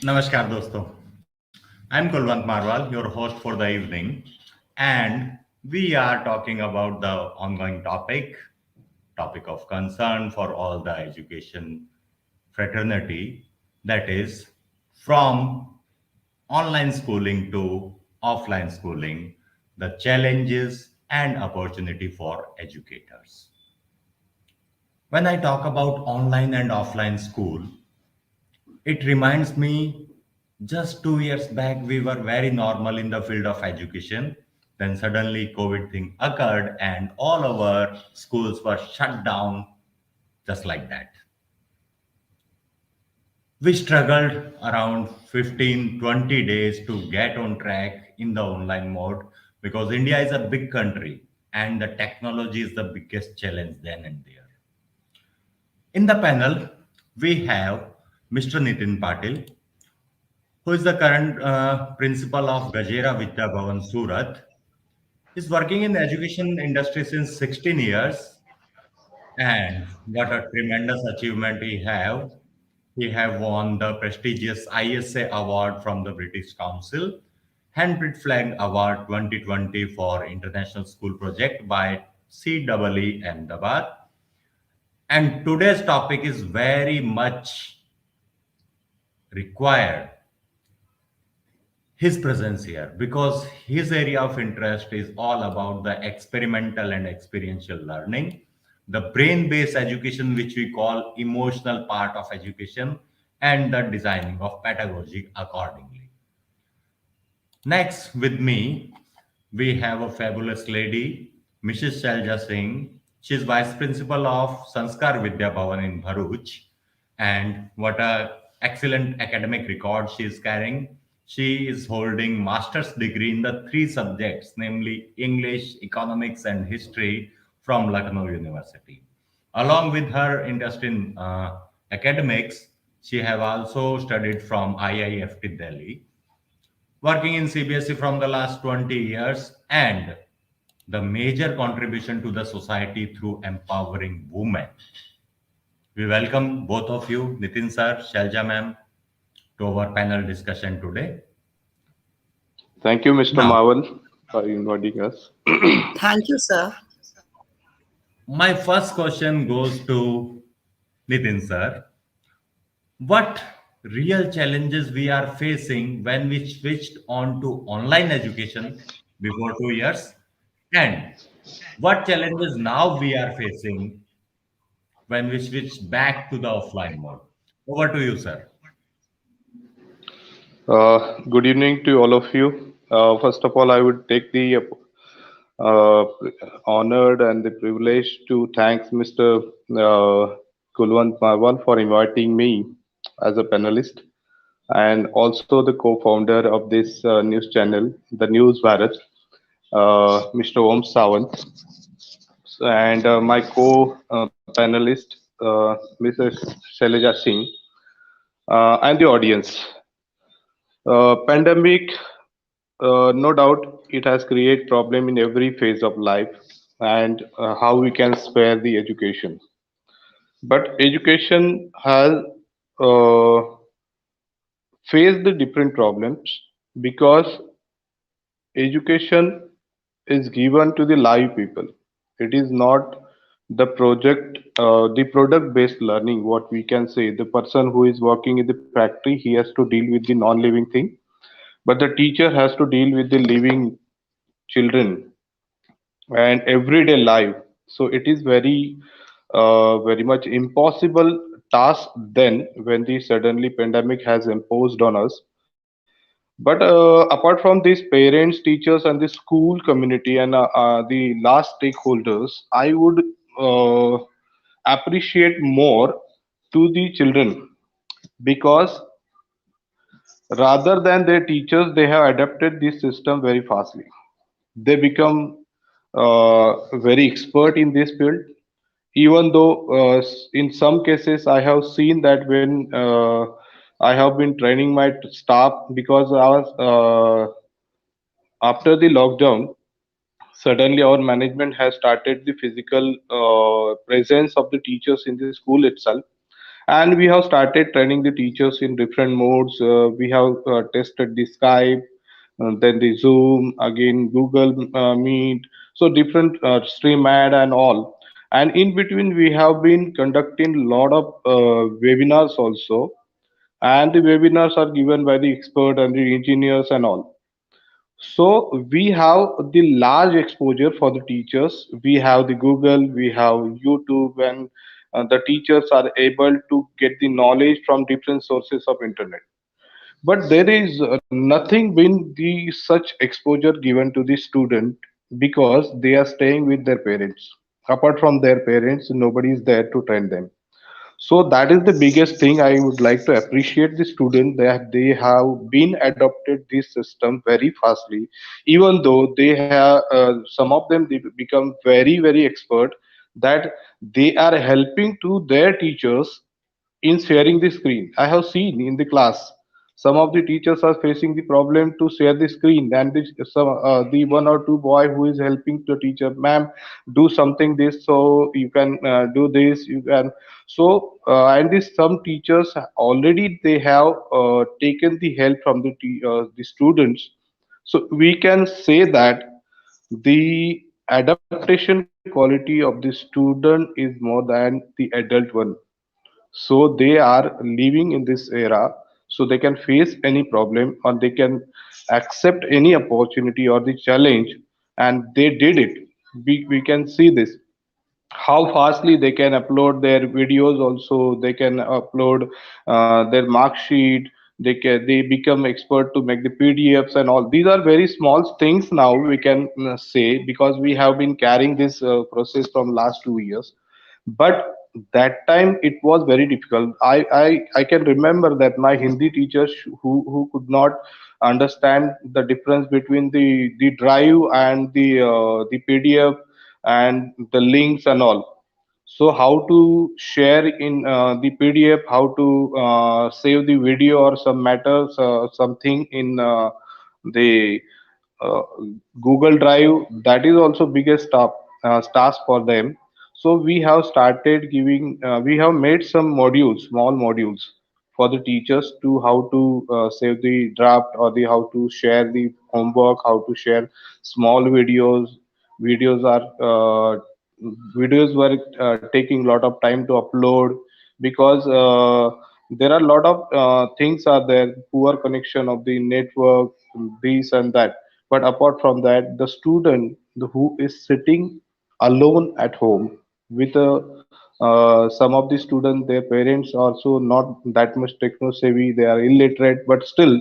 Namaskar दोस्तों. I'm Kulwant Marwal, your host for the evening, and we are talking about the ongoing topic of concern for all the education fraternity, that is from online schooling to offline schooling, the challenges and opportunity for educators. When I talk about online and offline school, it reminds me just 2 years back, we were very normal in the field of education. Then suddenly COVID thing occurred and all our schools were shut down just like that. We struggled around 15, 20 days to get on track in the online mode because India is a big country and the technology is the biggest challenge then and there. In the panel, we have Mr. Nitin Patil, who is the current principal of Gajera Vidya Bhavan Surat. He's working in the education industry since 16 years, and what a tremendous achievement he have. He have won the prestigious ISA award from the British Council, Handprint Flag Award 2020 for International School Project by CEE Ahmedabad. And today's topic is very much required his presence here because his area of interest is all about the experimental and experiential learning, the brain based education, which we call emotional part of education, and the designing of pedagogy accordingly. Next, with me, we have a fabulous lady, Mrs. Shailja Singh. She is vice principal of Sanskar Vidya Bhavan in Bharuch. And what a excellent academic record she is carrying. She is holding master's degree in the three subjects, namely English, economics, and history from Lucknow University. Along with her interest in academics, she have also studied from IIFT Delhi, working in CBSE from the last 20 years, and the major contribution to the society through empowering women. We welcome both of you, Nitin sir, Shailja ma'am, to our panel discussion today. Thank you, Mr. Now, Marwal, for inviting us. Thank you, sir. my first question goes to Nitin sir. What real challenges we are facing when we switched on to online education before 2 years, and what challenges now we are facing when we switch back to the offline mode? Over to you, sir. Good evening to all of you. First of all, I would take the uh, honored and the privilege to thank Mr. Kulwant Marwal for inviting me as a panelist and also the co-founder of this news channel, the News Bharat, Mr. Om Sawant, and my co-panelist, Mrs. Shailja Singh, and the audience. Pandemic, no doubt, it has created problem in every phase of life, and how we can spare the education. But education has uh, faced the different problems because education is given to the live people. It is not the product based learning. What we can say, the person who is working in the factory, he has to deal with the non-living thing, but the teacher has to deal with the living children and everyday life. So it is very much impossible task then when the suddenly pandemic has imposed on us. But apart from these, parents, teachers, and the school community and the last stakeholders, I would uh, appreciate more to the children because rather than their teachers, they have adapted this system very fastly. They become very expert in this field, even though in some cases I have seen that when I have been training my staff because I was after the lockdown, suddenly our management has started the physical presence of the teachers in the school itself, And we have started training the teachers in different modes. We have tested the Skype, then the Zoom, again Google Meet, so different stream ad and all. And in between, we have been conducting a lot of webinars also, and the webinars are given by the expert and the engineers and all. So we have the large exposure for the teachers. We have the Google, we have YouTube, and the teachers are able to get the knowledge from different sources of internet. But there is nothing been the such exposure given to the student, because they are staying with their parents. Apart from their parents, nobody is there to train them. So that is the biggest thing I would like to appreciate the student, that they have been adopted this system very fastly, even though they have some of them they become very expert, that they are helping to their teachers in sharing the screen. I have seen in the class some of the teachers are facing the problem to share the screen, and the one or two boy who is helping the teacher, ma'am, do something this, so you can do this, you can. So and this some teachers already they have taken the help from the students. So we can say that the adaptation quality of the student is more than the adult one. So they are living in this era, so they can face any problem, or they can accept any opportunity or the challenge, and they did it. We can see this, how fastly they can upload their videos, also they can upload their mark sheet. They become expert to make the PDFs and all. These are very small things now, we can say, because we have been carrying this process from last 2 years. But that time it was very difficult. I can remember that my Hindi teachers who could not understand the difference between the drive and the PDF and the links and all. So how to share in the PDF, how to save the video or some matters, something in the uh, Google Drive, that is also biggest task for them. So we have started giving, we have made some modules, small modules for the teachers to how to save the draft, or the how to share the homework, how to share small videos. Videos are videos were taking a lot of time to upload, because there are a lot of things are there, poor connection of the network, this and that. But apart from that, the student who is sitting alone at home with some of the students, their parents also not that much techno savvy, they are illiterate, but still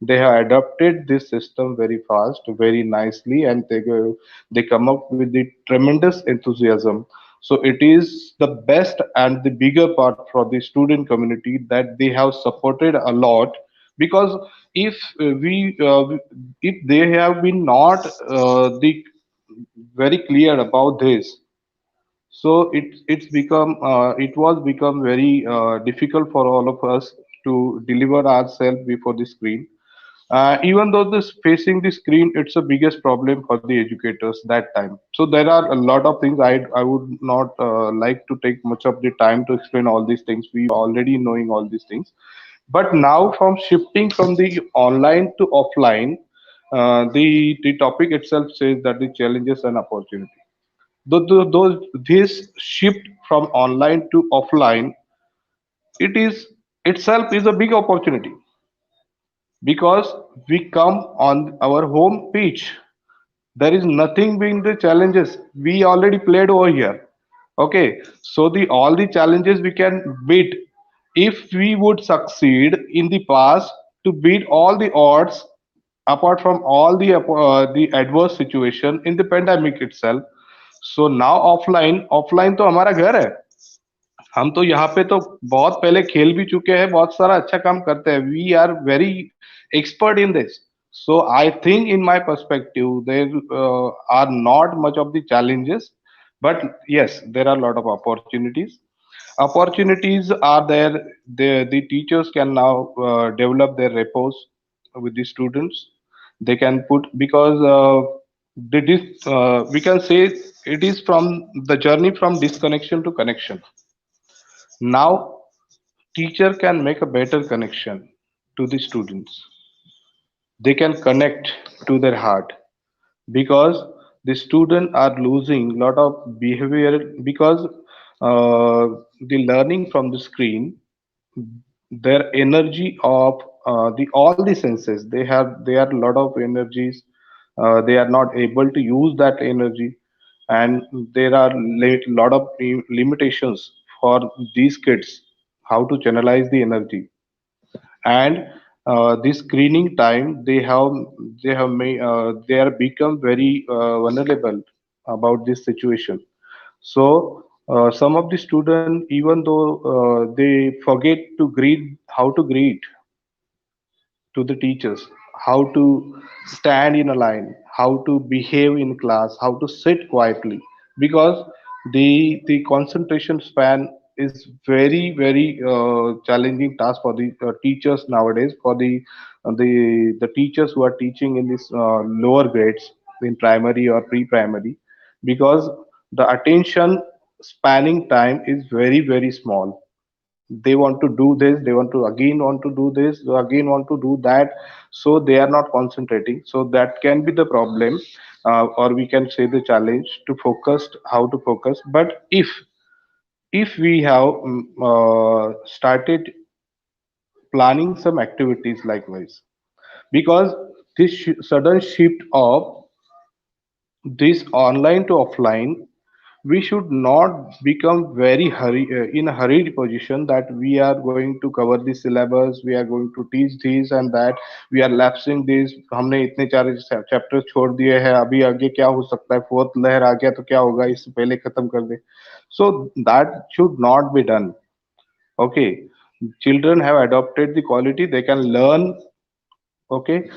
they have adopted this system very fast, very nicely, and they come up with the tremendous enthusiasm. So it is the best and the bigger part for the student community, that they have supported a lot. Because if if they have been not the very clear about this, so it's become it was become very difficult for all of us to deliver ourselves before the screen. Even though this facing the screen, it's the biggest problem for the educators that time. So there are a lot of things. I would not like to take much of the time to explain all these things. We already knowing all these things. But now, from shifting from the online to offline, the topic itself says that the challenges and opportunity. Those this shift from online to offline, it is itself is a big opportunity, because we come on our home pitch. There is nothing being the challenges. We already played over here. Okay, so the all the challenges we can beat, if we would succeed in the past to beat all the odds, apart from all the adverse situation in the pandemic itself. So now offline तो हमारा घर है. हम तो यहाँ पे तो बहुत पहले खेल भी चुके हैं, बहुत सारा अच्छा काम करते हैं. We are very expert in this. So I think, in my perspective, there are not much of the challenges, but yes, there are a lot of opportunities. Opportunities are there. The teachers can now develop their repos with the students. They can put, because we can say it is from the journey from disconnection to connection. Now teacher can make a better connection to the students. They can connect to their heart because the students are losing lot of behavior because the learning from the screen, their energy of the all the senses, they are a lot of energies, they are not able to use that energy, and there are lot of limitations for these kids how to channelize the energy. And this screening time, they are become very vulnerable about this situation. So some of the students, even though they forget to greet, how to greet to the teachers, how to stand in a line, how to behave in class, how to sit quietly, because the concentration span is very challenging task for the teachers nowadays. For the teachers who are teaching in this lower grades in primary or pre-primary, because the attention spanning time is very small. They want to do this, they want to again want to do this, again want to do that, so they are not concentrating. So that can be the problem, or we can say the challenge to focus, how to focus. But if we have started planning some activities likewise, because this sudden shift of this online to offline, we should not become in a hurried position that we are going to cover the syllabus, we are going to teach this and that, we are lapsing this, हमने इतने चार chapter छोड़ दिए हैं, अभी आगे क्या हो सकता है, फोर्थ लहर आ गया तो क्या होगा, इससे पहले खत्म कर दे. So that should not be done. Okay, children have adopted the quality, they can learn. Okay.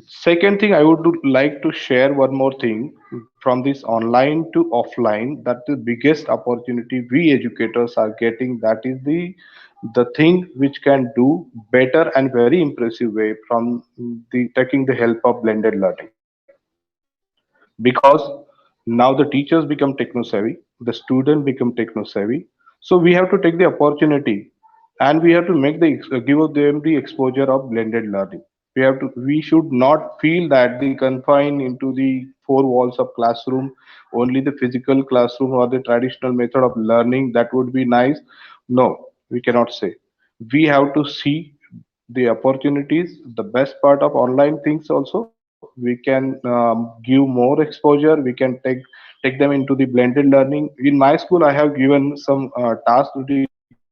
Second thing, I would like to share one more thing from this online to offline. That the biggest opportunity we educators are getting. That is the thing which can do better and very impressive way from the taking the help of blended learning. Because now the teachers become techno savvy, the student become techno savvy. So we have to take the opportunity, and we have to make give them the exposure of blended learning. We should not feel that they confine into the four walls of classroom, only the physical classroom or the traditional method of learning, that would be nice. No, we cannot say. We have to see the opportunities, the best part of online things also. We can give more exposure, we can take them into the blended learning. In my school, I have given some tasks to the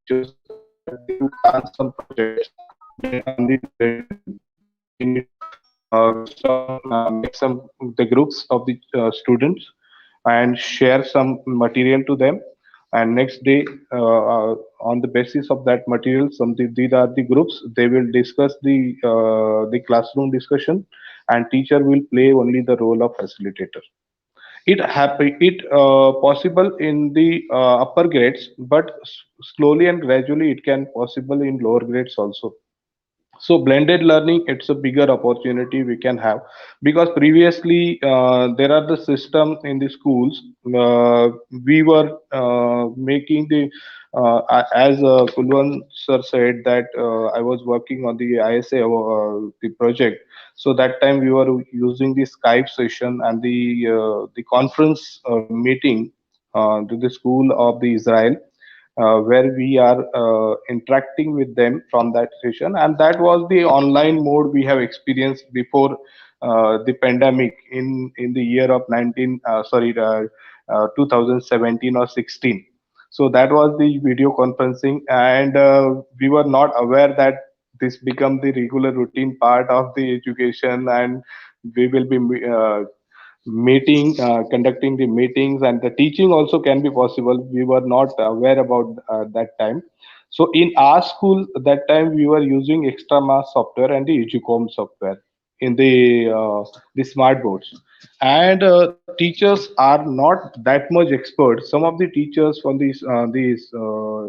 teachers that they should plan some projects on the blended learning. They need to make some the groups of the students and share some material to them, and next day, on the basis of that material, these are the groups, they will discuss the classroom discussion, and teacher will play only the role of facilitator. It possible in the upper grades, but slowly and gradually it can possible in lower grades also. So blended learning, it's a bigger opportunity we can have, because previously there are the system in the schools. We were making the as Kulwant sir said that I was working on the ISA the project. So that time we were using the Skype session and the conference meeting to the school of the Israel, where we are interacting with them from that session, and that was the online mode we have experienced before the pandemic in the year of 2017 or 16. So that was the video conferencing, and we were not aware that this become the regular routine part of the education, and we will be conducting the meetings, and the teaching also can be possible. We were not aware about that time. So in our school that time we were using extra mass software and the educom software in the smart boards, and teachers are not that much expert. Some of the teachers from these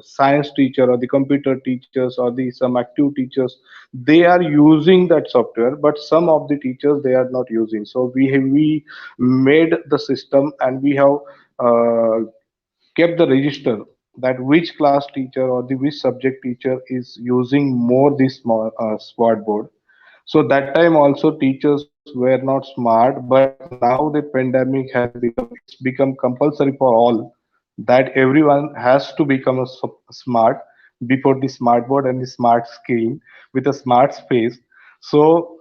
science teacher or the computer teachers or the some active teachers, they are using that software, but some of the teachers they are not using. So we made the system, and we have kept the register that which class teacher or the which subject teacher is using more this smart board. So that time also teachers were not smart, but now the pandemic has become, it's become compulsory for all that everyone has to become smart before the smart board and the smart screen with a smart space. So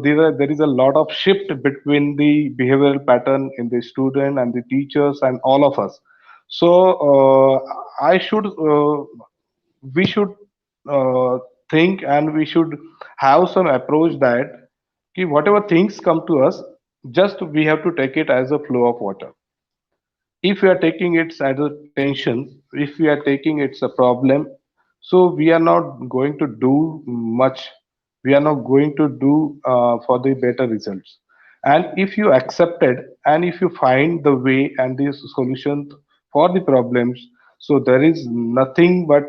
there is a lot of shift between the behavioral pattern in the student and the teachers and all of us. So I should we should uh, think and we should have some approach that whatever things come to us, just we have to take it as a flow of water. If we are taking it as a tension, if we are taking it's a problem, so we are not going to do much, we are not going to do for the better results. And if you accept it and if you find the way and the solution for the problems, so there is nothing but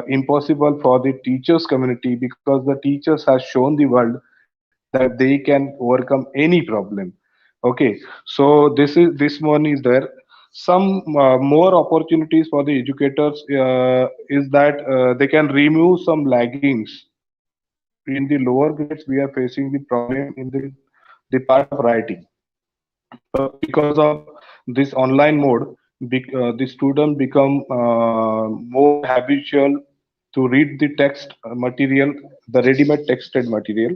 impossible for the teachers community, because the teachers have shown the world that they can overcome any problem. Okay, so this one is there. Some more opportunities for the educators is that they can remove some laggings. In the lower grades we are facing the problem in the part of writing, because of this online mode. The student become more habitual to read the text material, the ready-made texted material.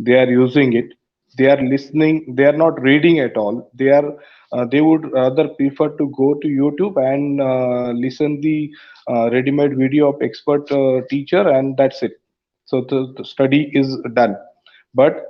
They are using it, they are listening, they are not reading at all. They would rather prefer to go to YouTube and listen the ready-made video of expert teacher, and that's it. So the study is done. But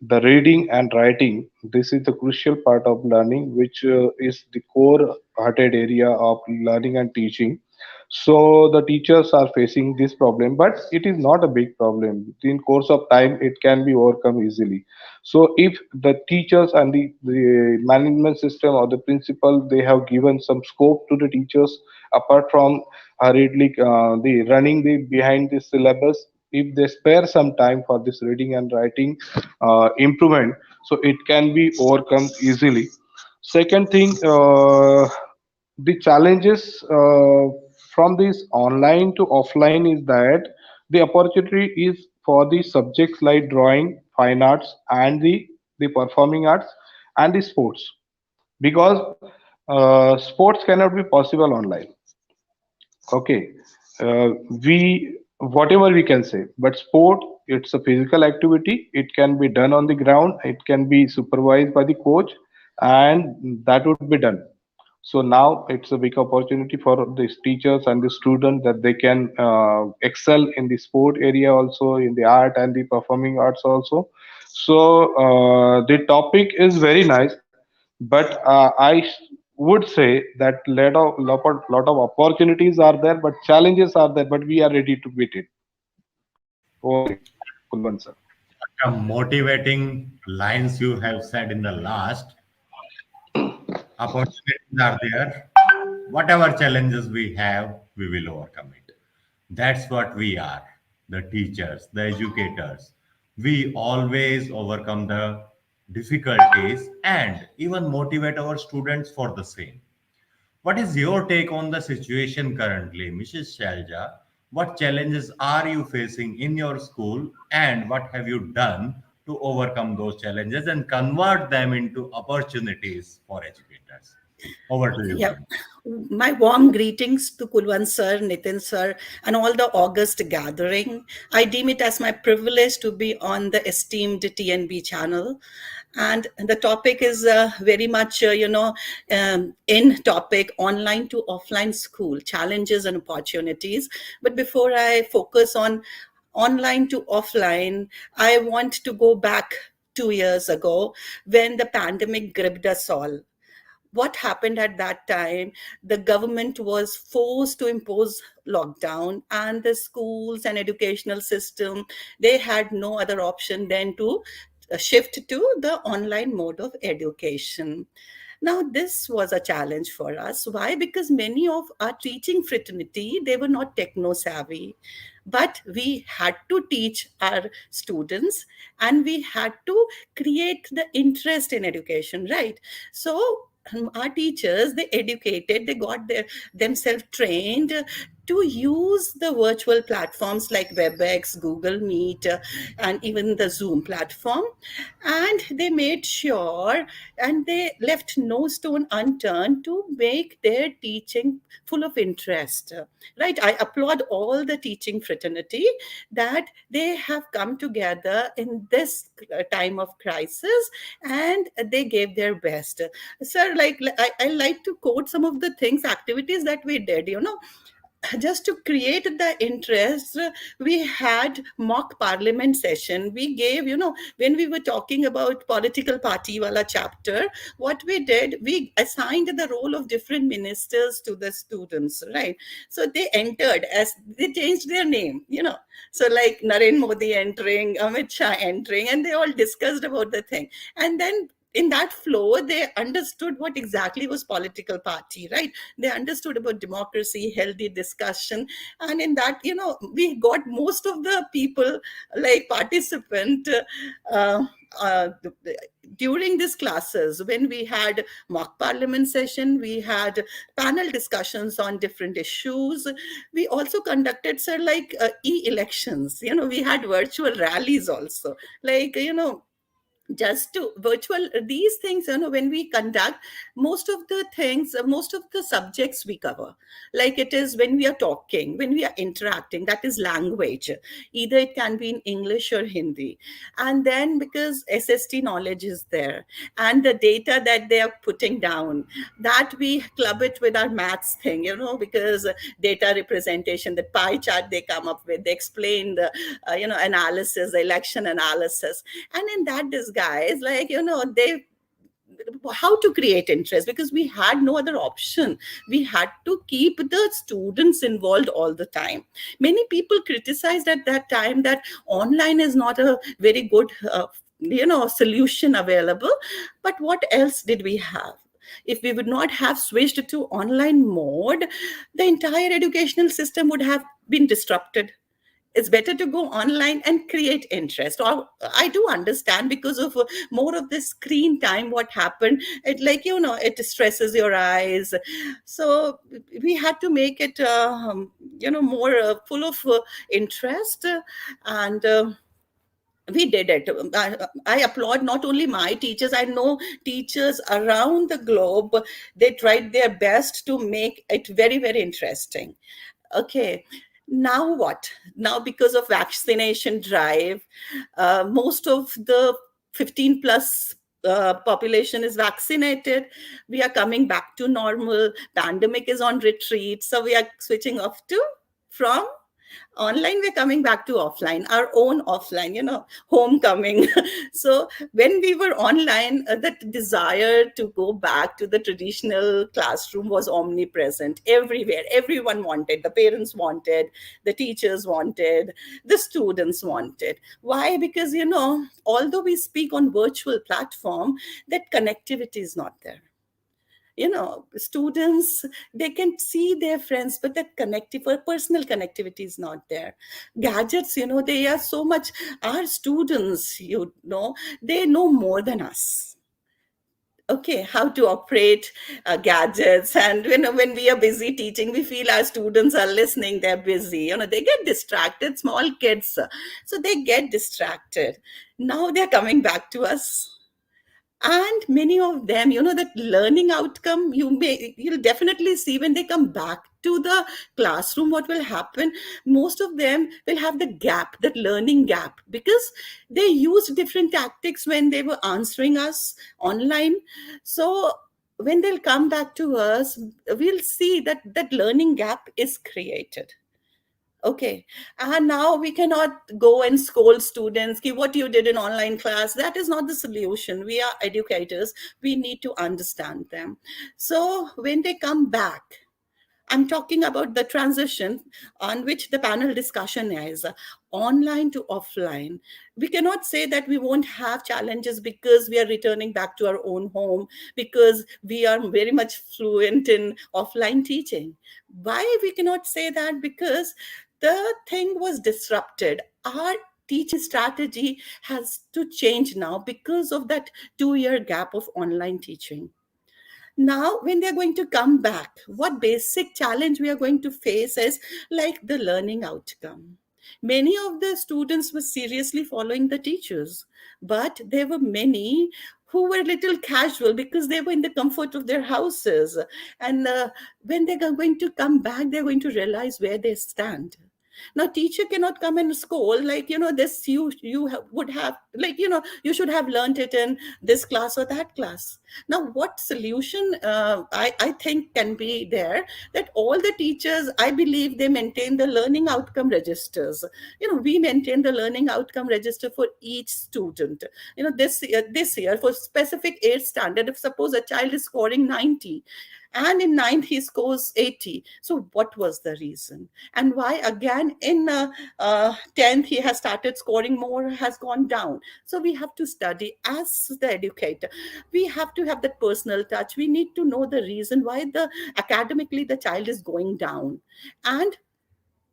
the reading and writing, this is the crucial part of learning, which is the core hearted area of learning and teaching. So the teachers are facing this problem, but it is not a big problem. In course of time it can be overcome easily. So if the teachers and the management system or the principal, they have given some scope to the teachers apart from hurriedly the running the behind the syllabus, if they spare some time for this reading and writing improvement, so it can be overcome easily. Second thing, the challenges from this online to offline is that the opportunity is for the subjects like drawing, fine arts, and the performing arts and the sports, because sports cannot be possible online. Okay, we whatever we can say, but sport, it's a physical activity. It can be done on the ground. It can be supervised by the coach, and that would be done. So now it's a big opportunity for these teachers and the students that they can excel in the sport area, also in the art and the performing arts also. So the topic is very nice, but would say that lot of opportunities are there, but challenges are there, but we are ready to beat it. Over to you, Kulwant sir. The motivating lines you have said in the last, opportunities are there. Whatever challenges we have, we will overcome it. That's what we are, the teachers, the educators. We always overcome the difficulties and even motivate our students for the same. What is your take on the situation currently, Mrs. Shailja? What challenges are you facing in your school and what have you done to overcome those challenges and convert them into opportunities for educators? Over to you, Yeah. ma'am. My warm greetings to Kulwant sir, Nitin sir, and all the August gathering. I deem it as my privilege to be on the esteemed TNB channel. And the topic is very much, in topic online to offline school challenges and opportunities. But before I focus on online to offline, I want to go back 2 years ago when the pandemic gripped us all. What happened at that time, the government was forced to impose lockdown, and the schools and educational system, they had no other option than to shift to the online mode of education. Now this was a challenge for us. Why? Because many of our teaching fraternity, they were not techno savvy, but we had to teach our students and we had to create the interest in education, right? So our teachers, they educated, they got themselves trained to use the virtual platforms like WebEx, Google Meet, and even the Zoom platform. And they made sure, and they left no stone unturned to make their teaching full of interest. Right? I applaud all the teaching fraternity that they have come together in this time of crisis, and they gave their best. Sir, I like to quote some of the things, activities that we did, just to create the interest. We had mock parliament session. We gave, when we were talking about political party wala chapter, what we did, we assigned the role of different ministers to the students, right? So they entered, as they changed their name, so like Narendra Modi entering, Amit Shah entering, and they all discussed about the thing. And then in that flow, they understood what exactly was political party, right? They understood about democracy, healthy discussion. And in that, we got most of the people, like participant, uh, uh, during these classes. When we had mock parliament session, we had panel discussions on different issues. We also conducted, sir, like e-elections. We had virtual rallies also, like, just to virtual these things. When we conduct, most of the things, most of the subjects we cover, like it is when we are talking, when we are interacting, that is language. Either it can be in English or Hindi. And then because SST knowledge is there, and the data that they are putting down, that we club it with our maths thing, because data representation, the pie chart they come up with, they explain the analysis, the election analysis. And in that disguise, like, they, how to create interest, because we had no other option. We had to keep the students involved all the time. Many people criticized at that time that online is not a very good solution available. But what else did we have? If we would not have switched to online mode, the entire educational system would have been disrupted. It's better to go online and create interest. Or I do understand, because of more of the screen time, what happened, it, like, it stresses your eyes. So we had to make it more full of interest. And we did it. I applaud not only my teachers, I know teachers around the globe, they tried their best to make it very, very interesting. Okay, now what? Now, because of vaccination drive, most of the 15 plus population is vaccinated. We are coming back to normal. Pandemic is on retreat. So we are switching off to from online, we're coming back to offline, our own offline, homecoming. So when we were online, that desire to go back to the traditional classroom was omnipresent everywhere. Everyone wanted, the parents wanted, the teachers wanted, the students wanted. Why? Because, although we speak on virtual platform, that connectivity is not there. Students, they can see their friends, but that connective or personal connectivity is not there. Gadgets, they are so much, our students, they know more than us. Okay, how to operate gadgets. And when we are busy teaching, we feel our students are listening, they're busy, they get distracted, small kids, so they get distracted. Now they're coming back to us. And many of them, that learning outcome, you'll definitely see when they come back to the classroom, what will happen. Most of them will have the gap, that learning gap, because they used different tactics when they were answering us online. So when they'll come back to us, we'll see that that learning gap is created. Okay. And now we cannot go and scold students, ki, what you did in online class. That is not the solution. We are educators. We need to understand them. So when they come back, I'm talking about the transition on which the panel discussion is, online to offline. We cannot say that we won't have challenges because we are returning back to our own home, because we are very much fluent in offline teaching. Why we cannot say that? Because the thing was disrupted. Our teaching strategy has to change now because of that 2-year gap of online teaching. Now when they're going to come back, what basic challenge we are going to face is like the learning outcome. Many of the students were seriously following the teachers, but there were many who were little casual because they were in the comfort of their houses. And when they're going to come back, they're going to realize where they stand. Now teacher cannot come and scold like, this would have, like, you should have learned it in this class or that class. Now what solution I think can be there, that all the teachers, I believe, they maintain the learning outcome registers. We maintain the learning outcome register for each student. This year for specific 8th standard, if suppose a child is scoring 90 and in ninth he scores 80, so what was the reason, and why again in 10th he has started scoring more, has gone down? So we have to study as the educator. We have to have that personal touch. We need to know the reason why the academically the child is going down. And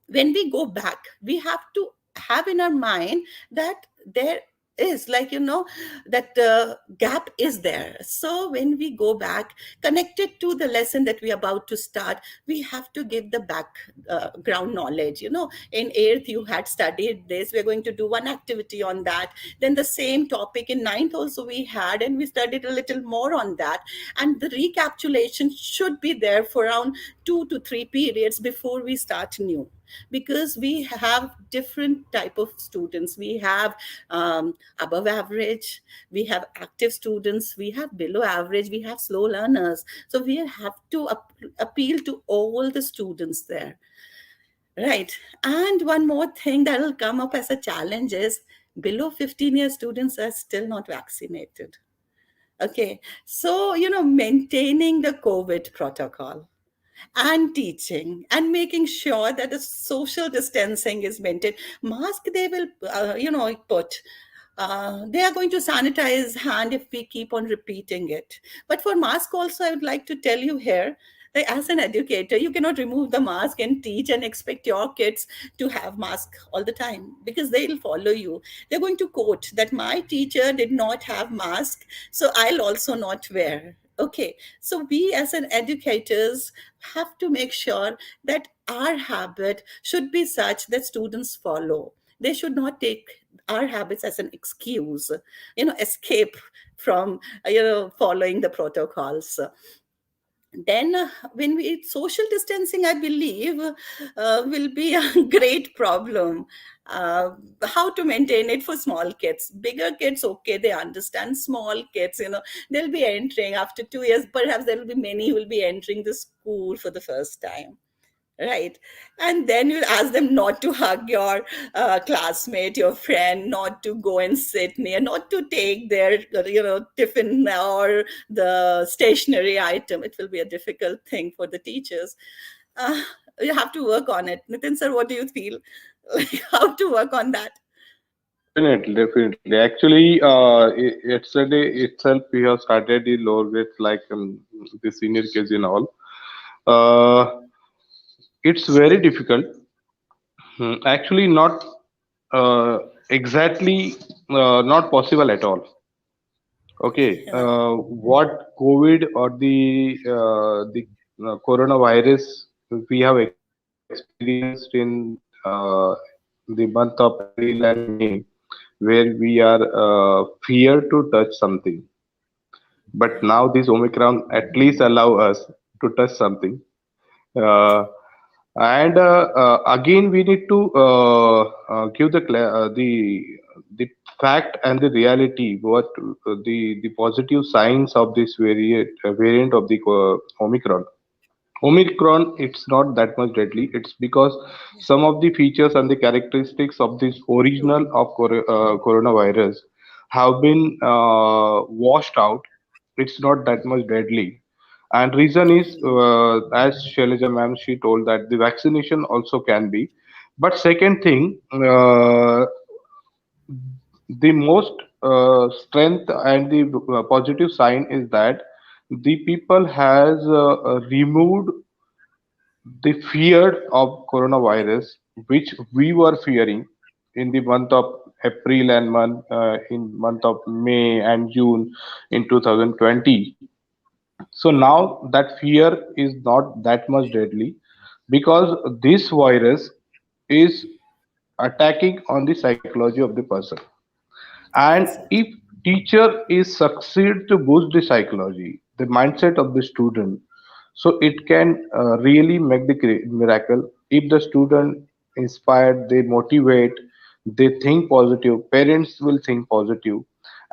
when we go back, we have to have in our mind that there is, like, that gap is there. So when we go back, connected to the lesson that we are about to start, we have to give the background knowledge. In 8th you had studied this, we're going to do one activity on that. Then the same topic in 9th also we had, and we studied a little more on that. And the recapitulation should be there for around 2 to 3 periods before we start new, because we have different type of students. We have above average, we have active students, we have below average, we have slow learners. So we have to appeal to all the students there, right? And one more thing that will come up as a challenge is below 15-year students are still not vaccinated. Okay, so maintaining the COVID protocol and teaching and making sure that the social distancing is maintained. Mask they will put, they are going to sanitize hand if we keep on repeating it. But for mask also, I would like to tell you here that as an educator, you cannot remove the mask and teach and expect your kids to have mask all the time, because they'll follow you. They're going to quote that my teacher did not have mask, so I'll also not wear. Okay, so we as an educators have to make sure that our habit should be such that students follow. They should not take our habits as an excuse, escape from, following the protocols. Then when we social distancing, I believe will be a great problem. How to maintain it for small kids? Bigger kids, okay, they understand. Small kids, they'll be entering after 2 years, perhaps there will be many who will be entering the school for the first time, right? And then you ask them not to hug your classmate, your friend, not to go and sit near, not to take their tiffin or the stationery item. It will be a difficult thing for the teachers. uh, you have to work on it. Nitin sir, what do you feel? Like, how to work on that? Definitely, definitely. Actually, yesterday itself we have started the lower grades like the senior KG and all. It's very difficult. Actually, not exactly not possible at all. Okay, Yeah. what COVID or the coronavirus we have experienced in the month of April and May, where we are fear to touch something. But now this Omicron at least allow us to touch something. Uh, and again, we need to give the fact and the reality, what the positive signs of this variant of the Omicron. Omicron, it's not that much deadly. It's because some of the features and the characteristics of this original of coronavirus have been washed out. It's not that much deadly. And reason is, as Shailja ma'am, she told that the vaccination also can be. But second thing, the most strength and the positive sign is that the people has removed the fear of coronavirus, which we were fearing in the month of April and in month of May and June in 2020. So now that fear is not that much deadly, because this virus is attacking on the psychology of the person. And That's it. if teacher is succeed to boost the psychology, the mindset of the student, so it can really make the miracle. If the student inspired, they motivate, they think positive, parents will think positive,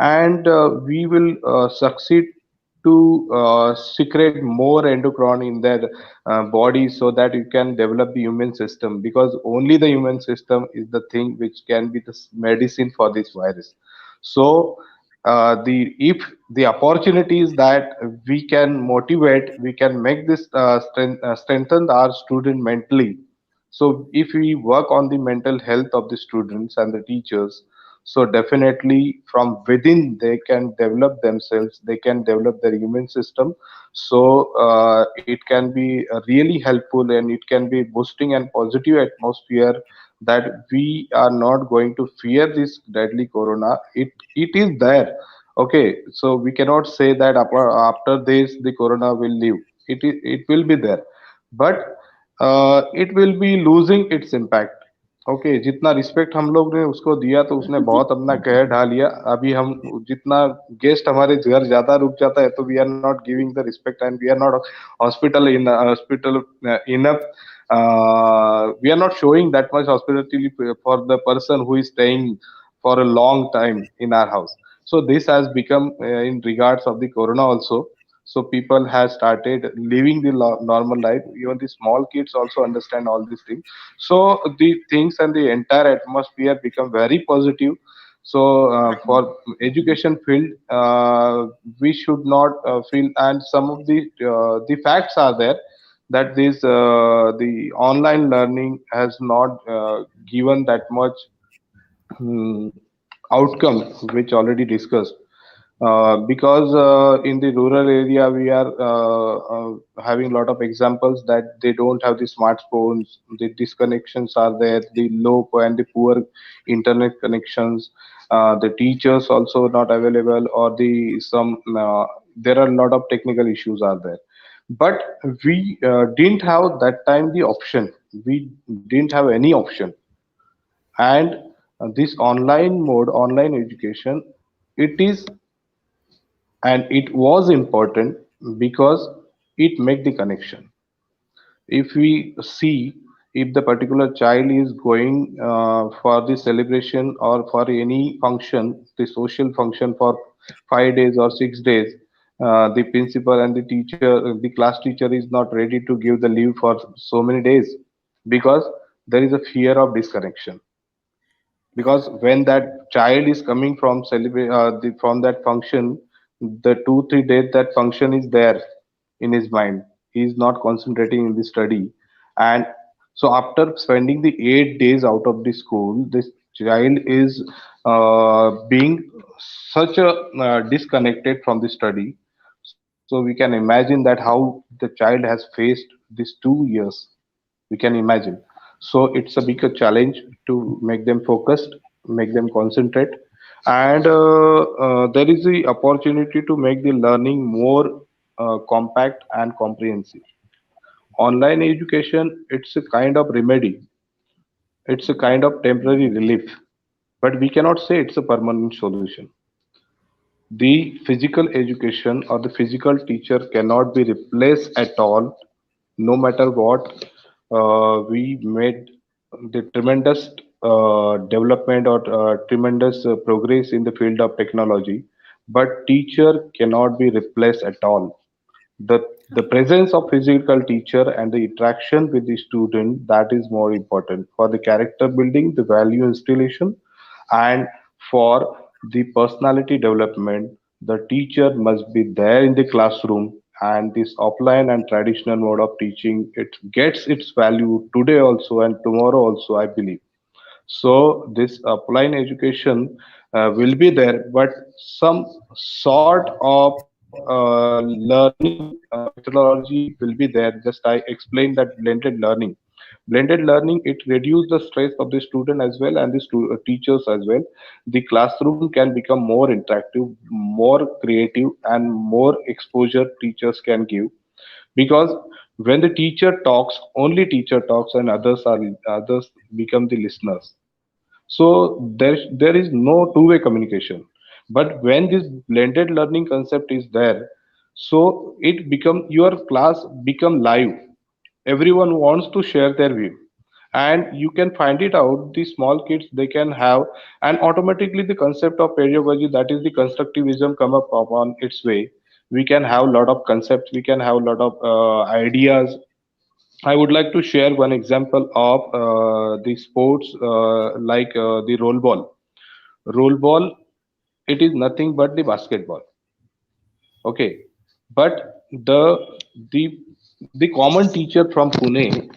and we will succeed to secrete more endocrine in their body, so that you can develop the immune system, because only the immune system is the thing which can be the medicine for this virus. So the if the opportunities that we can motivate, we can make this strengthen our student mentally. So if we work on the mental health of the students and the teachers, so definitely from within they can develop themselves, they can develop their immune system. So it can be really helpful, and it can be boosting and positive atmosphere, that we are not going to fear this deadly corona. It is there. Okay, so we cannot say that after this the corona will leave. It will be there, but it will be losing its impact. Okay, जितना respect हम लोग ने उसको दिया तो उसने बहुत अपना कहर ढा लिया। अभी हम जितना गेस्ट हमारे घर ज्यादा रुक जाता है, तो we are not giving the respect, and we are not hospital enough, we are not showing that much hospitality for the person who is staying for a long time in our house. So this has become in regards of the corona also. So people have started living the normal life. Even the small kids also understand all these things. So the things and the entire atmosphere become very positive. So for education field, we should not feel, and some of the facts are there, that this the online learning has not given that much hmm, outcome, which already discussed, because in the rural area we are having a lot of examples that they don't have the smartphones, the disconnections are there, the low and the poor internet connections, the teachers also not available, or the some there are a lot of technical issues are there. But we didn't have that time the option, we didn't have any option. And this online mode, online education, it is, and it was important, because it make the connection. If we see, if the particular child is going for the celebration or for any function, the social function for 5 days or 6 days, the principal and the teacher, the class teacher is not ready to give the leave for so many days, because there is a fear of disconnection. Because when that child is coming from celebrate from that function, the 2 3 days that function is there in his mind, he is not concentrating in the study. And so after spending the 8 days out of the school, this child is being such a disconnected from the study. So we can imagine that how the child has faced these 2 years, we can imagine. So it's a bigger challenge to make them focused, make them concentrate. And there is the opportunity to make the learning more compact and comprehensive. Online education, it's a kind of remedy, it's a kind of temporary relief, but we cannot say it's a permanent solution. The physical education or the physical teacher cannot be replaced at all, no matter what. We made the tremendous development or tremendous progress in the field of technology, but teacher cannot be replaced at all. The presence of physical teacher and the interaction with the student, that is more important for the character building, the value installation, and for the personality development. The teacher must be there in the classroom, and this offline and traditional mode of teaching, it gets its value today also and tomorrow also, I believe. So this offline education will be there, but some sort of learning methodology will be there. Just I explained that blended learning. Blended learning, it reduces the stress of the student as well and the teachers as well. The classroom can become more interactive, more creative, and more exposure teachers can give, because when the teacher talks, only teacher talks and others become the listeners. So there is no two-way communication. But when this blended learning concept is there, so it become, your class become live. Everyone wants to share their view, and you can find it out, the small kids they can have, and automatically the concept of pedagogy, that is the constructivism, come up upon its way. We can have a lot of concepts, we can have a lot of ideas. I would like to share one example of the sports, like the roll ball. Roll ball, it is nothing but the basketball. Okay, but the the common teacher from Pune,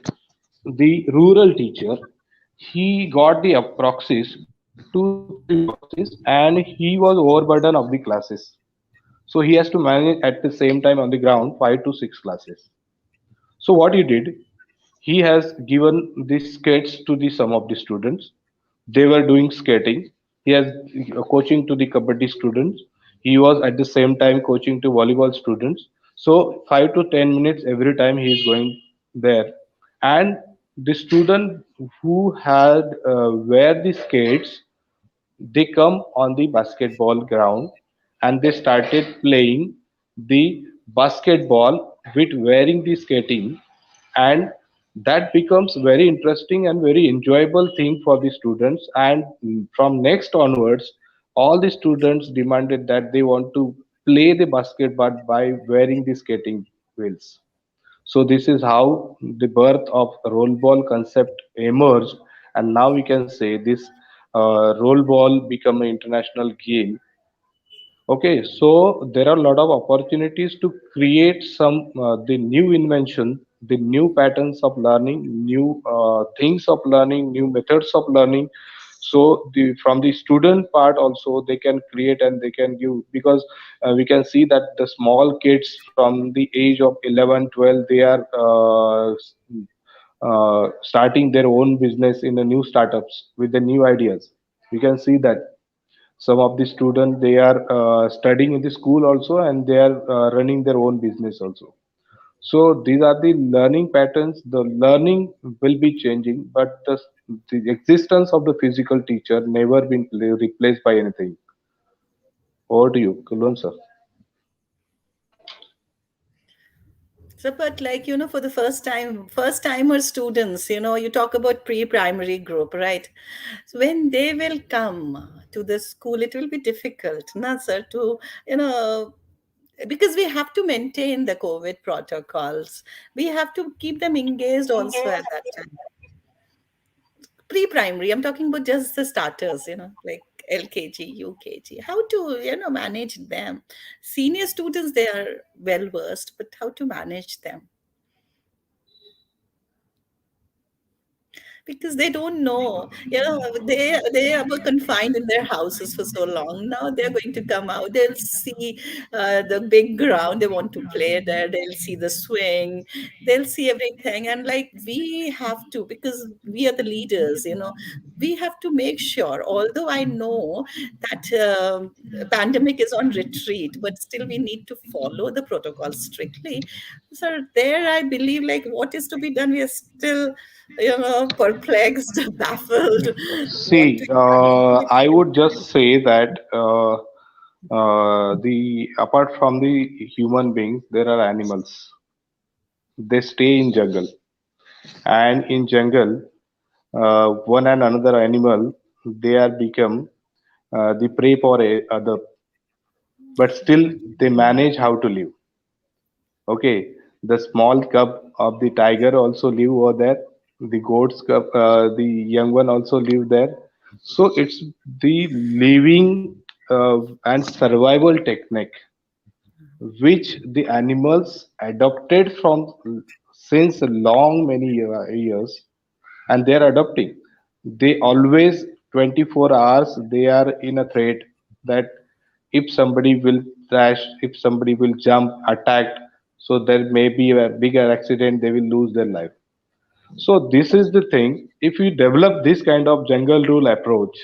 the rural teacher, he got the proxies, 2 3 proxies, and he was overburden of the classes. So he has to manage at the same time on the ground 5 to 6 classes. So what he did, he has given the skates to the some of the students. They were doing skating. He has coaching to the kabaddi students. He was at the same time coaching to volleyball students. So 5 to 10 minutes every time he is going there. And the student who had wear the skates, they come on the basketball ground and they started playing the basketball with wearing the skating, and that becomes very interesting and very enjoyable thing for the students. And from next onwards, all the students demanded that they want to play the basketball by wearing the skating wheels. So this is how the birth of roll ball concept emerged, and now we can say this roll ball become an international game. Okay, so there are a lot of opportunities to create some the new invention, the new patterns of learning, new things of learning, new methods of learning. So the from the student part also they can create and they can give, because we can see that the small kids from the age of 11, 12, they are starting their own business in the new startups with the new ideas. We can see that some of the students they are studying in the school also, and they are running their own business also. So these are the learning patterns. The learning will be changing, but the existence of the physical teacher never been replaced by anything. Over to you, Kulwant sir. So, but like, for the first timer students, you talk about pre-primary group, right? So when they will come to the school, it will be difficult, na, sir, to, you know, because we have to maintain the COVID protocols. We have to keep them engaged also at that time. Pre-primary, I'm talking about just the starters, like LKG, UKG. How to, manage them. Senior students, they are well versed, but how to manage them? Because they don't know, they were confined in their houses for so long. Now they're going to come out, they'll see the big ground, they want to play there, they'll see the swing, they'll see everything. And like, we have to, because we are the leaders, we have to make sure, although I know that pandemic is on retreat, but still we need to follow the protocol strictly. So there I believe, like, what is to be done, we are still perplexed, baffled. What See, to exactly I do? would just say that the apart from the human beings, there are animals. They stay in jungle, and in jungle, one and another animal, they are become the prey for other, but still they manage how to live. Okay, the small cub of the tiger also live over there. The goat's cub, the young one also live there. So it's the living and survival technique which the animals adopted from since long many years, and they are adopting. They always 24 hours they are in a threat that if somebody will crash, if somebody will jump, attack, so there may be a bigger accident, they will lose their life. So this is the thing. If we develop this kind of jungle rule approach,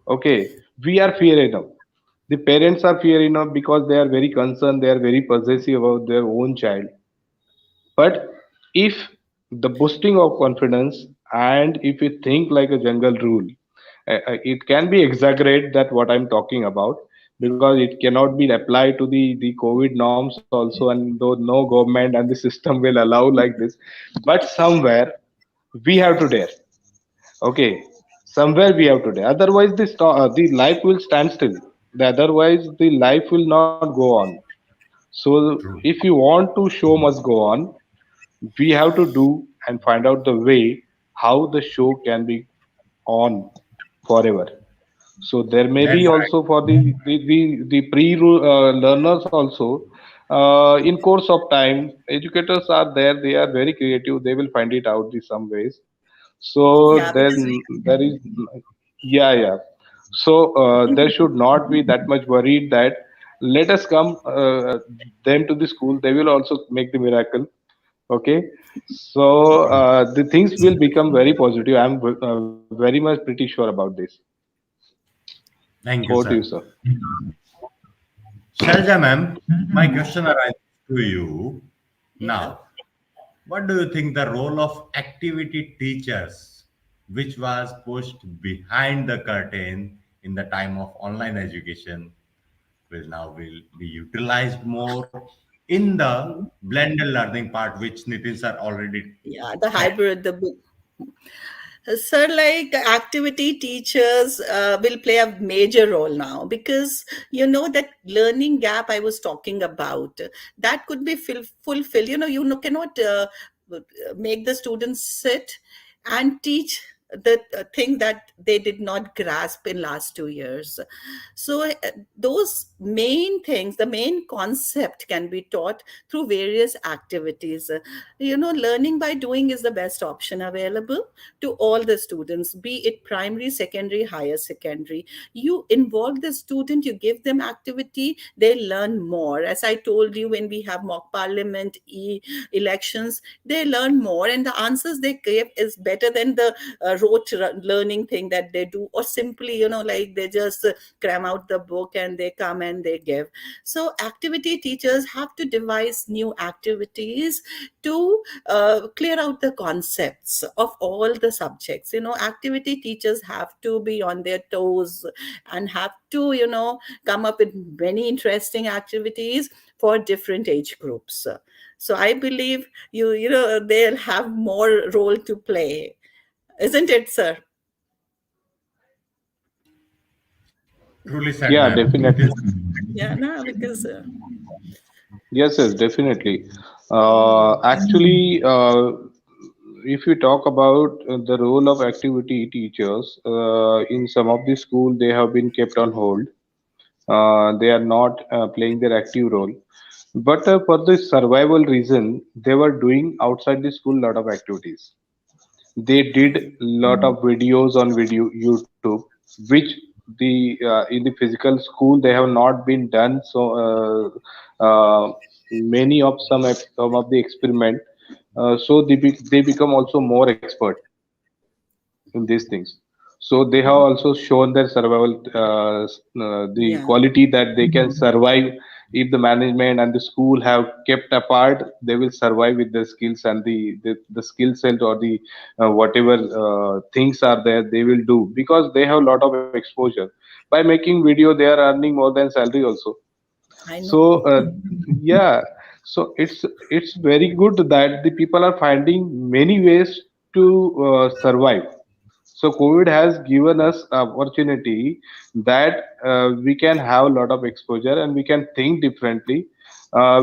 okay, we are fear enough. The parents are fear enough because they are very concerned, they are very possessive about their own child. But if the boosting of confidence, and if you think like a jungle rule, it can be exaggerate that what I'm talking about, because it cannot be applied to the COVID norms also, and though no government and the system will allow like this, but somewhere we have to dare. Okay, somewhere we have to dare. Otherwise, the life will stand still. Otherwise, the life will not go on. So, if True. you want to show must go on, we have to do and find out the way how the show can be on forever. So there may be That's also for the pre learners also, in course of time educators are there, they are very creative, they will find it out in some ways. So Yeah, because then there is, yeah. So there should not be that much worried that let us come them to the school, they will also make the miracle. Okay, so true. the things will become very positive. I'm very much pretty sure about this. Thank you, Over to you, sir. sir. Shailja ma'am, my question arises to you yeah. now. What do you think the role of activity teachers, which was pushed behind the curtain in the time of online education, will be utilized more in the blended learning part, which Nitin sir already Yeah, the said? hybrid, the Sir, like activity teachers will play a major role now, because that learning gap I was talking about, that could be fulfilled. Cannot make the students sit and teach the thing that they did not grasp in last 2 years. So those main things, the main concept can be taught through various activities. Learning by doing is the best option available to all the students, be it primary, secondary, higher secondary. You involve the student, you give them activity, they learn more. As I told you, when we have mock parliament, elections, they learn more, and the answers they give is better than the learning thing that they do, or simply, like they just cram out the book and they come and they give. So activity teachers have to devise new activities to clear out the concepts of all the subjects. Activity teachers have to be on their toes and have to, come up with many interesting activities for different age groups. So I believe they'll have more role to play, isn't it, sir? Truly said, Yeah, ma'am. It is. definitely. Yeah, no, because Yes, definitely. Actually, if you talk about the role of activity teachers, in some of the school they have been kept on hold. They are not playing their active role. But for the survival reason, they were doing outside the school lot of activities. They did lot of videos on video YouTube, which the in the physical school they have not been done. So many of some of the experiment, so they become also more expert in these things. So they have also shown their survival, the yeah, quality that they can survive. If the management and the school have kept apart, they will survive with their skills, and the skill set or the whatever things are there, they will do because they have a lot of exposure. By making video, they are earning more than salary also. I So know. yeah, so it's very good that the people are finding many ways to survive. So COVID has given us opportunity that we can have a lot of exposure and we can think differently.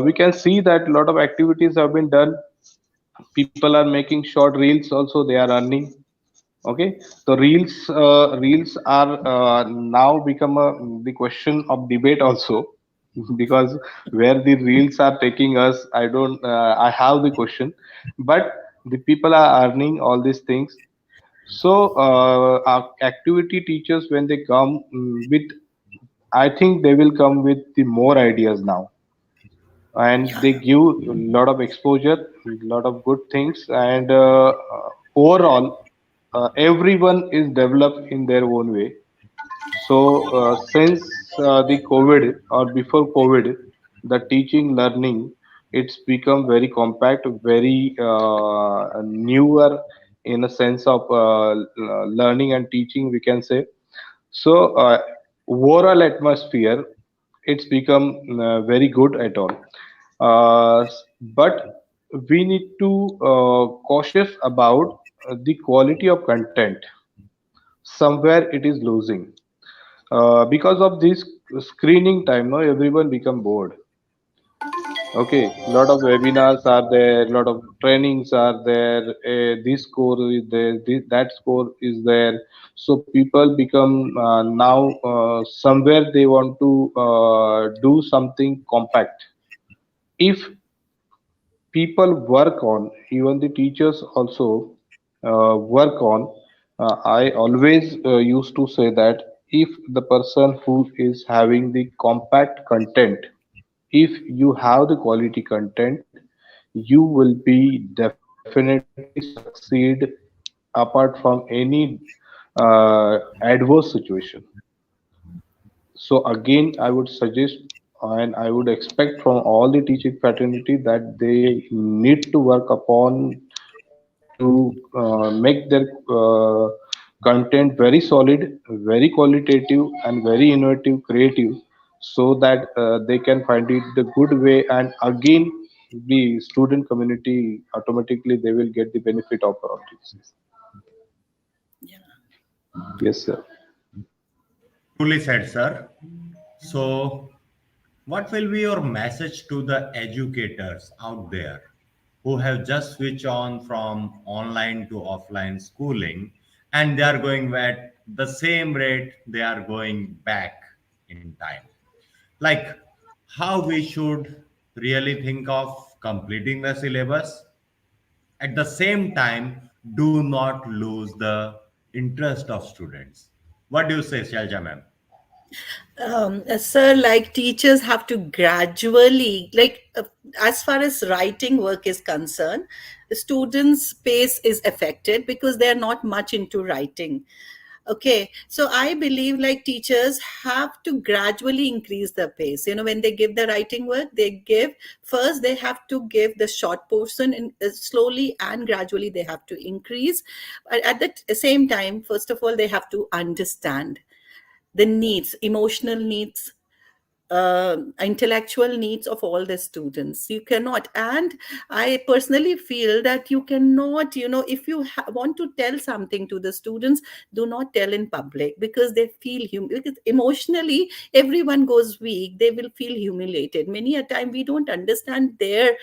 We can see that a lot of activities have been done. People are making short reels also, they are earning. Okay, so reels are now become the question of debate also. Because where the reels are taking us, I don't I have the question. But the people are earning all these things. So our activity teachers, when they come with, I think they will come with the more ideas now. and they give a lot of exposure, a lot of good things, and overall, everyone is developed in their own way. So, since the COVID or before COVID, the teaching learning, it's become very compact, very newer in a sense of learning and teaching, we can say. So, overall atmosphere, it's become very good at all. But we need to cautious about the quality of content. Somewhere it is losing because of this screening time. Now everyone become bored. Okay, lot of webinars are there, lot of trainings are there. This score is there, that score is there. So people become now somewhere they want to do something compact. If people work on, even the teachers also work on. I always used to say that if the person who is having the compact content, if you have the quality content, you will be definitely succeed apart from any adverse situation. So again, I would suggest and I would expect from all the teaching fraternity that they need to work upon to make their content very solid, very qualitative, and very innovative, creative, so that they can find it the good way. And again, the student community automatically they will get the benefit of all this. Yeah. Yes, sir. Truly said, sir. So, what will be your message to the educators out there who have just switched on from online to offline schooling and they are going at the same rate they are going back in time? Like how we should really think of completing the syllabus, at the same time do not lose the interest of students. What do you say, Shailja ma'am? Sir, like teachers have to gradually, as far as writing work is concerned, the students' pace is affected because they are not much into writing. Okay, so I believe like teachers have to gradually increase the pace. When they give the writing work, they have to give the short portion and slowly and gradually they have to increase. But at the same time, first of all, they have to understand the needs, emotional needs, intellectual needs of all the students. You cannot, and I personally feel that you cannot, if you want to tell something to the students, do not tell in public because they feel because emotionally everyone goes weak. They will feel humiliated. Many a time we don't understand their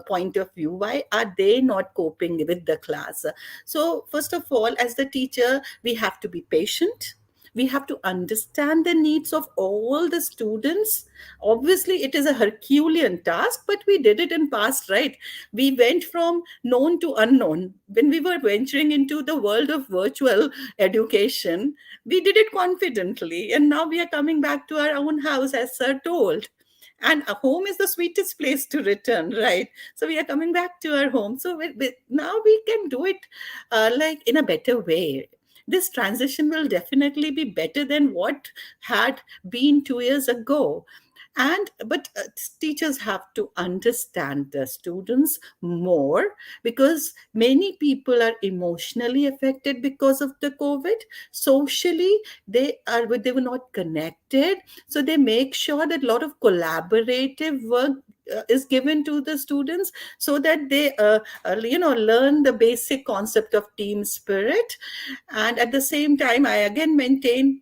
point of view. Why are they not coping with the class? So first of all, as the teacher, we have to be patient. We have to understand the needs of all the students. Obviously it is a herculean task, but we did it in past, right? We went from known to unknown. When we were venturing into the world of virtual education, we did it confidently, and now we are coming back to our own house, as sir told. And a home is the sweetest place to return, right? So we are coming back to our home. So now we can do it in a better way. This transition will definitely be better than what had been 2 years ago. And but teachers have to understand the students more, because many people are emotionally affected because of the COVID. Socially, they were not connected, so they make sure that a lot of collaborative work is given to the students, so that they learn the basic concept of team spirit. And at the same time, I again maintain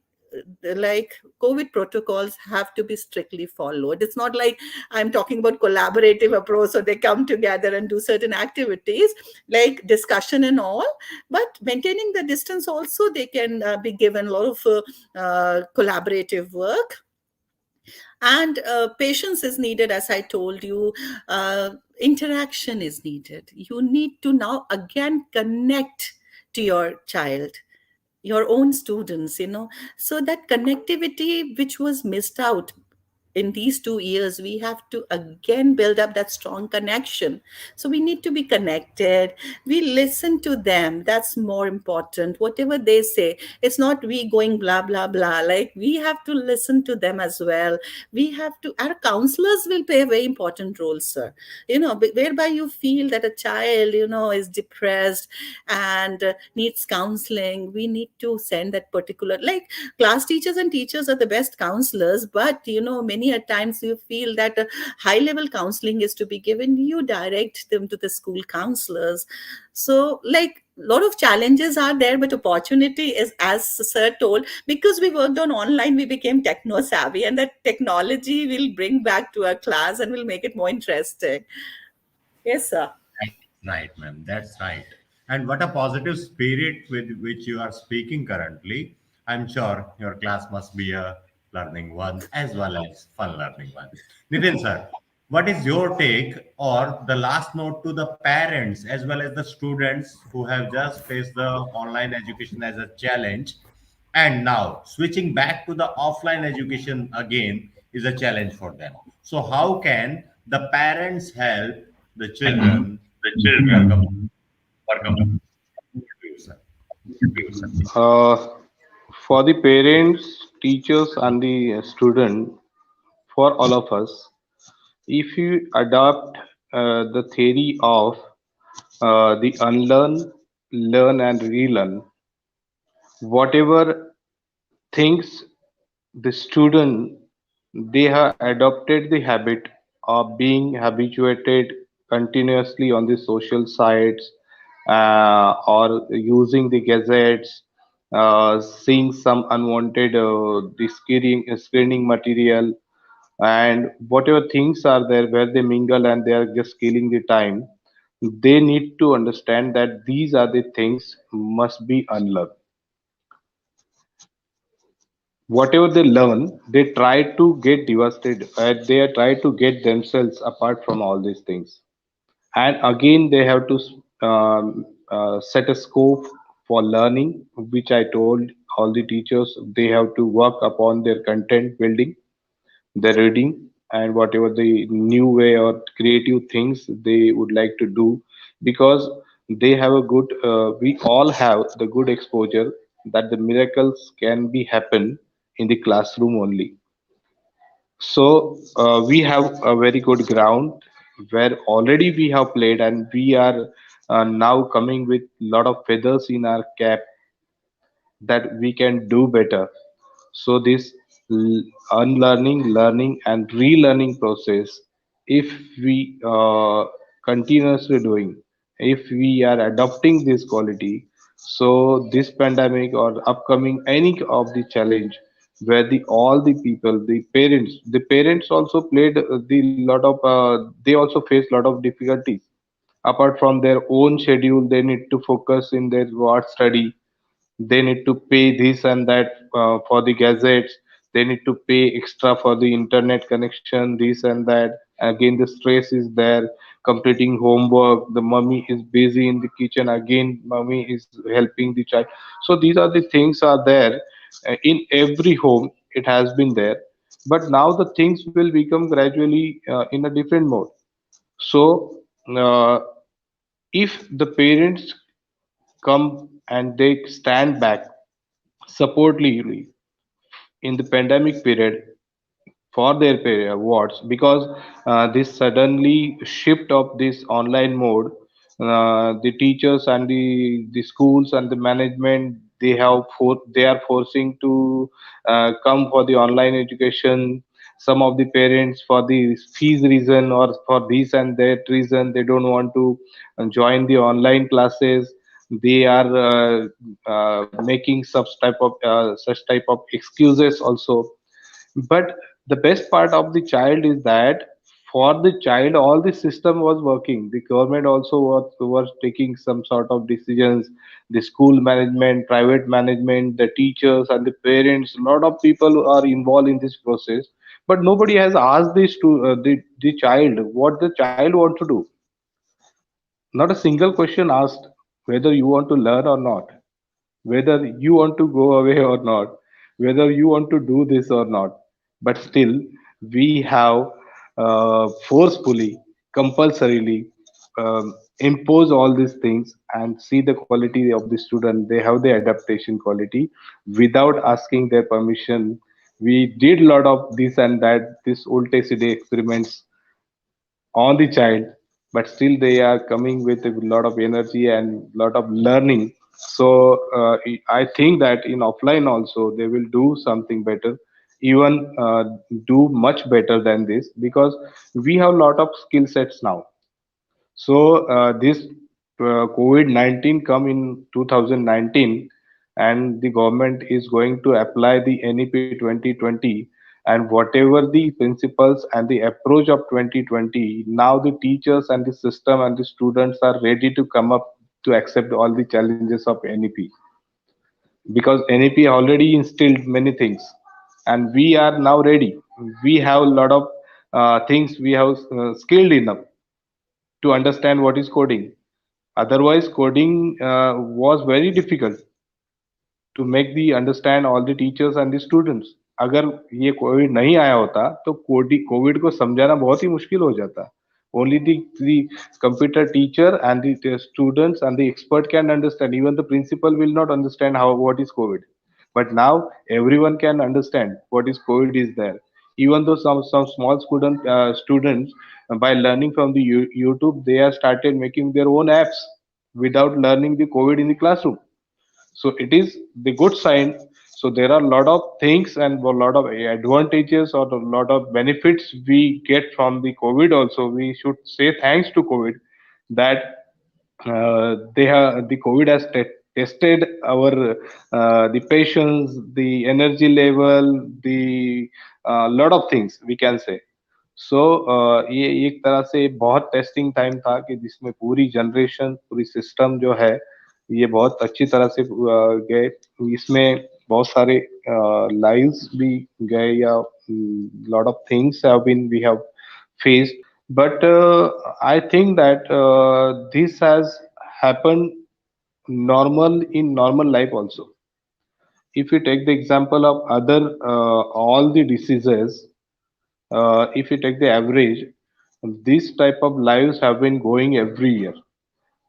like COVID protocols have to be strictly followed. It's not like I'm talking about collaborative approach, so they come together and do certain activities like discussion and all, but maintaining the distance also, they can be given a lot of collaborative work. And patience is needed, as I told you. Interaction is needed. You need to now again connect to your child, your own students, so that connectivity which was missed out in these 2 years we have to again build up that strong connection. So we need to be connected, we listen to them, that's more important. Whatever they say, it's not we going blah blah blah, like we have to listen to them as well. We have to, our counselors will play a very important role, sir. Whereby you feel that a child is depressed and needs counseling, we need to send that particular, like, class teachers and teachers are the best counselors, but many a times you feel that high level counseling is to be given, you direct them to the school counselors. So, like, a lot of challenges are there, but opportunity is, as sir told, because we worked on online, we became techno savvy, and that technology will bring back to our class and will make it more interesting. Yes, sir. Right, right, ma'am. That's right. And what a positive spirit with which you are speaking currently. I'm sure your class must be a learning one as well as fun learning one. Nitin, sir, what is your take or the last note to the parents as well as the students who have just faced the online education as a challenge, and now switching back to the offline education again is a challenge for them? So how can the parents help the children the overcome children overcome overcome. it, sir? Uh, for the parents, teachers, and the student, for all of us, if you adopt the theory of the unlearn, learn, and relearn, whatever things the student, they have adopted the habit of being habituated continuously on the social sites, or using the gadgets, seeing some unwanted the screening material, and whatever things are there where they mingle and they are just killing the time. They need to understand that these are the things must be unlearned. Whatever they learn, they try to get devastated. They try to get themselves apart from all these things. And again, they have to set a scope for learning, which I told all the teachers. They have to work upon their content building, their reading, and whatever the new way or creative things they would like to do, because they have a good. We all have the good exposure that the miracles can be happen in the classroom only. So we have a very good ground where already we have played, and we are now coming with lot of feathers in our cap that we can do better. So this unlearning, learning, and relearning process, if we continuously doing, if we are adopting this quality, so this pandemic or upcoming any of the challenge where the all the people, the parents also played the lot of they also face lot of difficulties. Apart from their own schedule, they need to focus in their what study, they need to pay this and that for the gadgets, they need to pay extra for the internet connection, this and that. Again, the stress is there, completing homework, the mummy is busy in the kitchen, again mummy is helping the child. So these are the things are there in every home, it has been there. But now the things will become gradually in a different mode. So uh, if the parents come and they stand back supportively in the pandemic period for their awards, because this suddenly shift of this online mode, the teachers and the schools and the management, they are forcing to come for the online education. Some of the parents, for the fees reason or for this and that reason, they don't want to join the online classes. They are making such type of excuses also. But the best part of the child is that for the child all the system was working, the government also was taking some sort of decisions, the school management, private management, the teachers and the parents, a lot of people are involved in this process. But nobody has asked this to the child what the child want to do. Not a single question asked whether you want to learn or not, whether you want to go away or not, whether you want to do this or not. But still, we have forcefully, compulsorily impose all these things and see the quality of the student. They have the adaptation quality without asking their permission. We did a lot of this and that, this old TCD experiments on the child, but still they are coming with a lot of energy and lot of learning. So I think that in offline also they will do something better, even do much better than this, because we have a lot of skill sets now. So this COVID-19 come in 2019, and the government is going to apply the NEP 2020, and whatever the principles and the approach of 2020, now the teachers and the system and the students are ready to come up to accept all the challenges of NEP, because NEP already instilled many things, and we are now ready. We have a lot of things we have skilled enough to understand what is coding. Otherwise, coding was very difficult to make the understand all the teachers and the students. अगर ये Covid नहीं आया होता तो Covid को समझाना बहुत ही मुश्किल हो जाता. Only the computer teacher and the students and the expert can understand. Even the principal will not understand how what is COVID. But now everyone can understand what is COVID is there. Even though some small students by learning from the YouTube, they have started making their own apps without learning the COVID in the classroom. So it is the good sign. So there are a lot of things and a lot of advantages or a lot of benefits we get from the COVID. Also, we should say thanks to COVID that they have the COVID has tested our the patience, the energy level, the lot of things we can say. सो ये एक तरह से बहुत testing time था कि जिसमें पूरी generation, पूरी सिस्टम जो है ये बहुत अच्छी तरह से गए. इसमें बहुत सारे लाइव्स भी गए, या lot of things have been we have faced. But I think that this has happened normal in normal life also. If you take the example of other all the diseases, if you take the average, this type of lives have been going every year.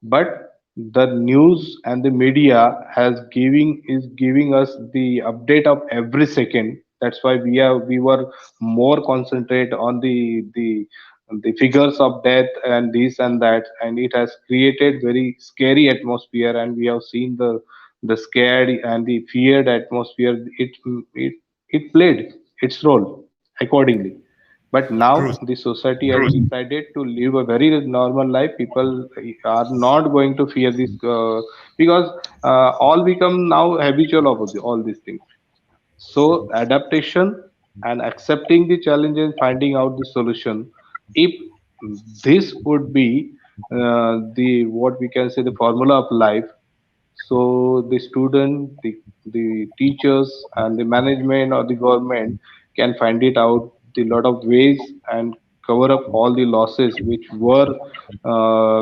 But the news and the media has giving us the update of every second. That's why we were more concentrate on the figures of death and this and that, and it has created very scary atmosphere, and we have seen the scared and the feared atmosphere. It played its role accordingly. But now True. the society has decided to live a very normal life. People are not going to fear this because all become now habitual of all these things. So adaptation and accepting the challenge and finding out the solution. If this would be the what we can say the formula of life, so the student, the teachers and the management or the government can find it out the lot of ways and cover up all the losses which were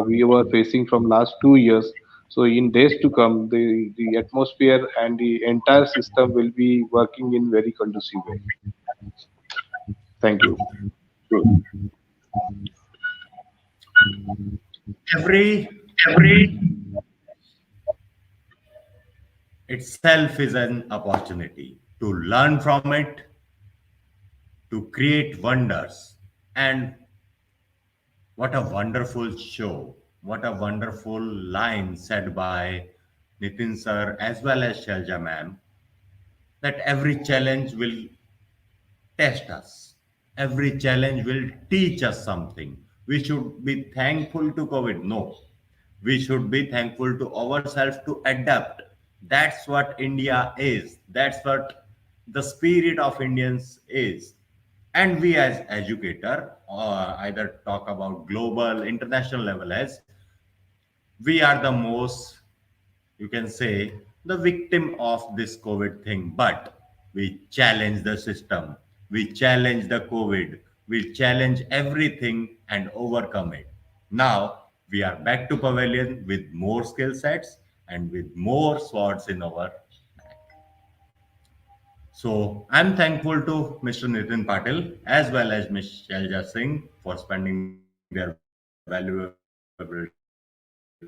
we were facing from last 2 years. So in days to come, the atmosphere and the entire system will be working in very conducive way. Thank you. Every itself is an opportunity to learn from it, to create wonders. And what a wonderful show. What a wonderful line said by Nitin sir as well as Shailja ma'am, that every challenge will test us. Every challenge will teach us something. We should be thankful to COVID. No, we should be thankful to ourselves to adapt. That's what India is. That's what the spirit of Indians is. And we as educator, either talk about global, international level as, we are the most, you can say, the victim of this COVID thing, but we challenge the system, we challenge the COVID, we challenge everything and overcome it. Now we are back to pavilion with more skill sets and with more swords in our. So I'm thankful to Mr. Nitin Patil as well as Ms. Shailja Singh for spending their valuable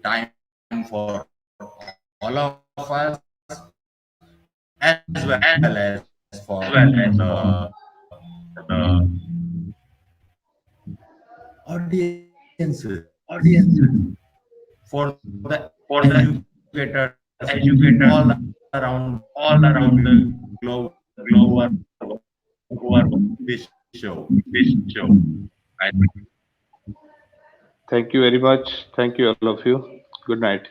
time for all of us, as well as for the audiences, for the educators all around the globe who are this show. Thank you very much. Thank you, all of you. Good night.